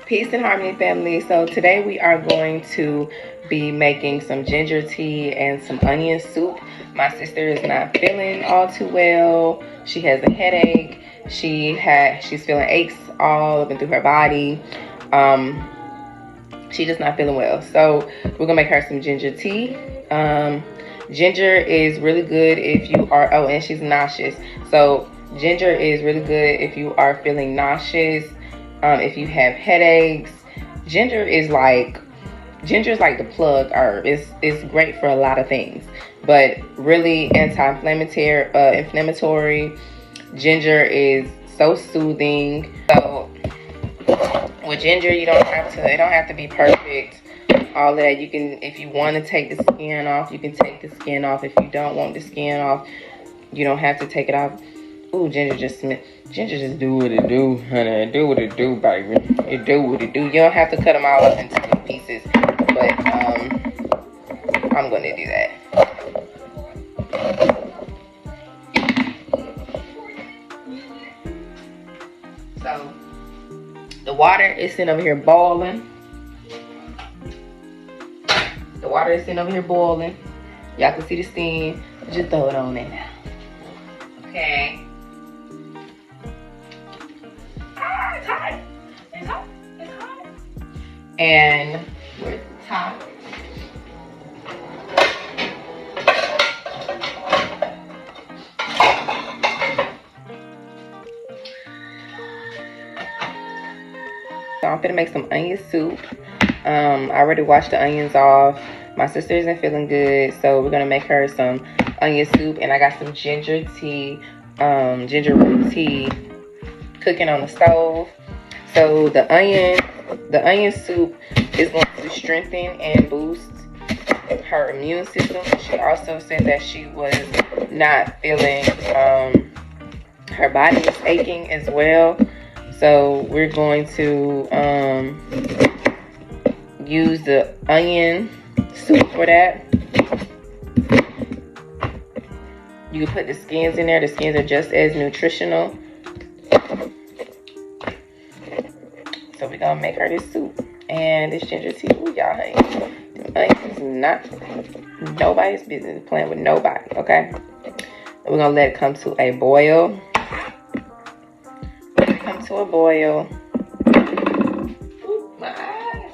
Peace and harmony, family. So today we are going to be making some ginger tea and some onion soup. My sister is not feeling all too well. She has a headache. She's feeling aches all up and through her body. She's just not feeling well. So we're gonna make her some ginger tea. Ginger is really good if you are, and she's nauseous. So ginger is really good if you are feeling nauseous. If you have headaches, ginger is like the plug herb. It's great for a lot of things, but really inflammatory. Ginger is so soothing. So with ginger, it don't have to be perfect. All that, you can, if you want to take the skin off, you can take the skin off. If you don't want the skin off, you don't have to take it off. Ooh, ginger just do what it do, honey. Do what it do, baby. It do what it do. You don't have to cut them all up into pieces, but I'm going to do that. So the water is sitting over here boiling. Y'all can see the steam. Just throw it on in now. Okay. It's hot. And where's the top? So I'm gonna make some onion soup. I already washed the onions off. My sister isn't feeling good, so we're gonna make her some onion soup. And I got some ginger tea, ginger root tea cooking on the stove. So the onion soup is going to strengthen and boost her immune system. She also said that she was not feeling, her body was aching as well. So we're going to use the onion soup for that. You can put the skins in there. The skins are just as nutritional. So we're gonna make her this soup and this ginger tea. Ooh, y'all, it's not nobody's business playing with nobody, okay? And we're gonna let it come to a boil. Ooh, my eyes.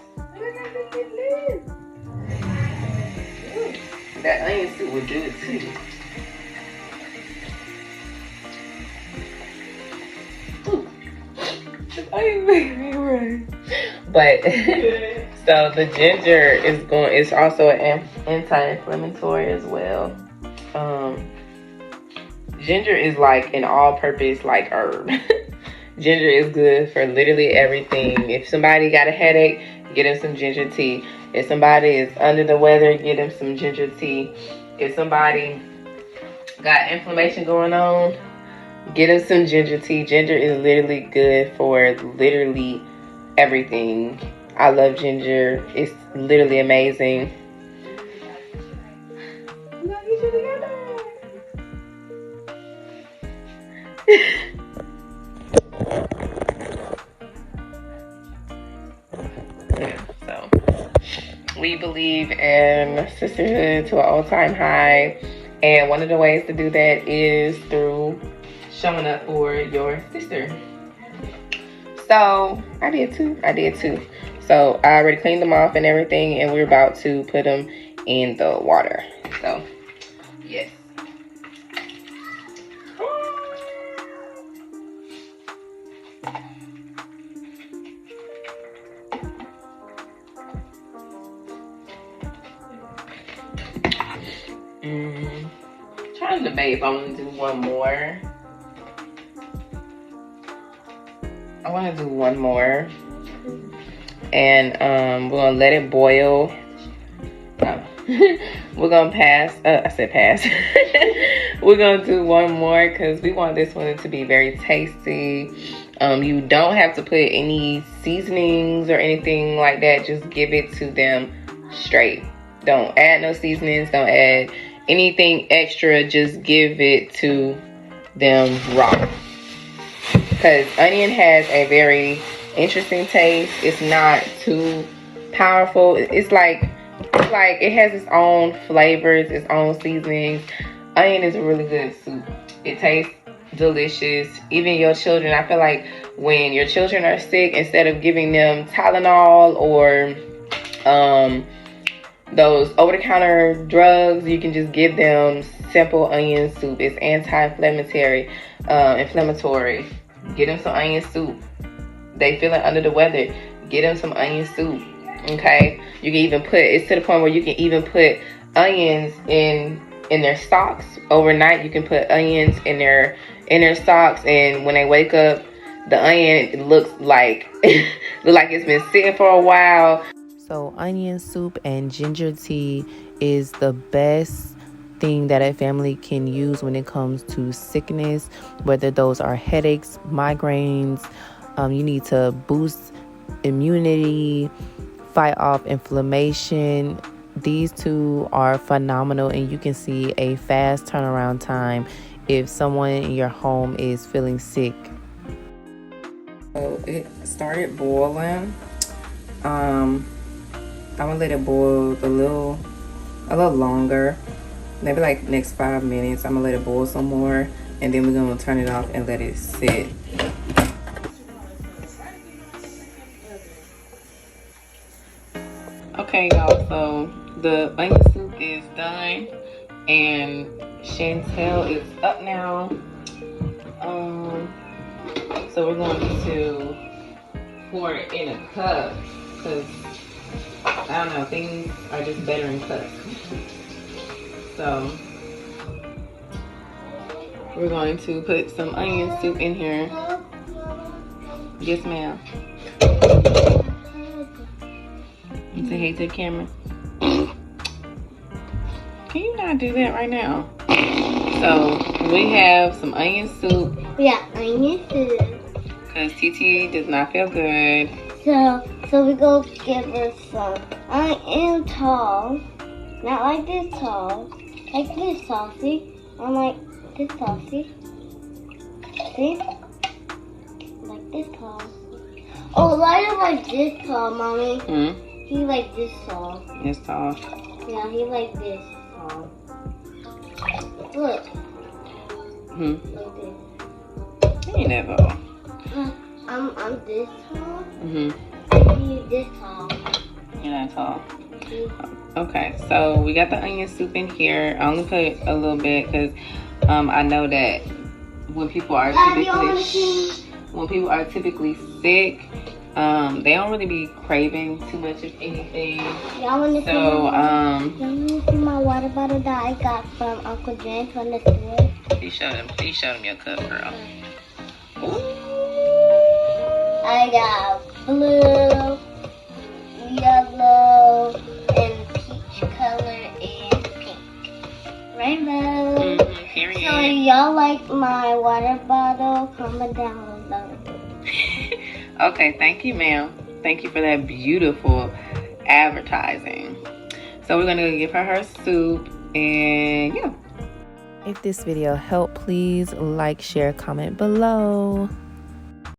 That onion soup will do it too. But so the ginger is also an anti-inflammatory as well. Ginger is like an all-purpose herb. Ginger is good for literally everything. If somebody got a headache, get them some ginger tea. If somebody is under the weather, get them some ginger tea. If somebody got inflammation going on, get them some ginger tea. Ginger is literally good for literally everything. I love ginger. It's literally amazing. So we believe in sisterhood to an all-time high, and one of the ways to do that is through showing up for your sister. So I did too. So I already cleaned them off and everything, and we're about to put them in the water. So yes. Trying to debate if I want to do one more. I want to do one more, and we're gonna let it boil. We're gonna pass. I said pass. We're gonna do one more because we want this one to be very tasty. You don't have to put any seasonings or anything like that. Just give it to them straight. Don't add no seasonings. Don't add anything extra. Just give it to them raw. Because onion has a very interesting taste. It's not too powerful. It's like it has its own flavors, its own seasonings. Onion is a really good soup. It tastes delicious. Even your children, I feel like when your children are sick, instead of giving them Tylenol or those over-the-counter drugs, you can just give them simple onion soup. It's anti-inflammatory. Get them some onion soup. They feeling under the weather, get them some onion soup. Okay, you can even put, it's to the point where you can even put onions in their socks overnight. You can put onions in their socks, and when they wake up, the onion looks like it's been sitting for a while. So onion soup and ginger tea is the best thing that a family can use when it comes to sickness, whether those are headaches, migraines. You need to boost immunity, fight off inflammation. These two are phenomenal, and you can see a fast turnaround time if someone in your home is feeling sick. So it started boiling. I'm gonna let it boil a little longer, maybe like next 5 minutes. I'm gonna let it boil some more, and then we're gonna turn it off and let it sit. Okay, y'all, so the onion soup is done, and Chantel is up now. So we're going to pour it in a cup, because I don't know, things are just better in cups. So we're going to put some onion soup in here. Yes, ma'am. Say hey to the camera. Can you not do that right now? So we have some onion soup. Yeah, onion soup. Because TT does not feel good. So we go give her some. I am tall. Not like this tall. Like this saucy. I'm like this saucy. See? Like this tall. Oh, Elijah like this tall, Mommy. He like this tall. This tall. Yeah, he like this tall. Look. Like this. You never. I'm this tall. He's this tall. You're not tall. Okay, so we got the onion soup in here. I only put a little bit because I know that when people are typically sick, they don't really be craving too much of anything. Y'all want to see my water bottle that I got from Uncle Jen from the store? Please show them your cup, girl. Ooh. I got blue, yellow, and peach color, and pink. Rainbow. Period. So if y'all like my water bottle, comment down below. Okay, thank you, ma'am. Thank you for that beautiful advertising. So we're gonna give her soup, and yeah. If this video helped, please like, share, comment below.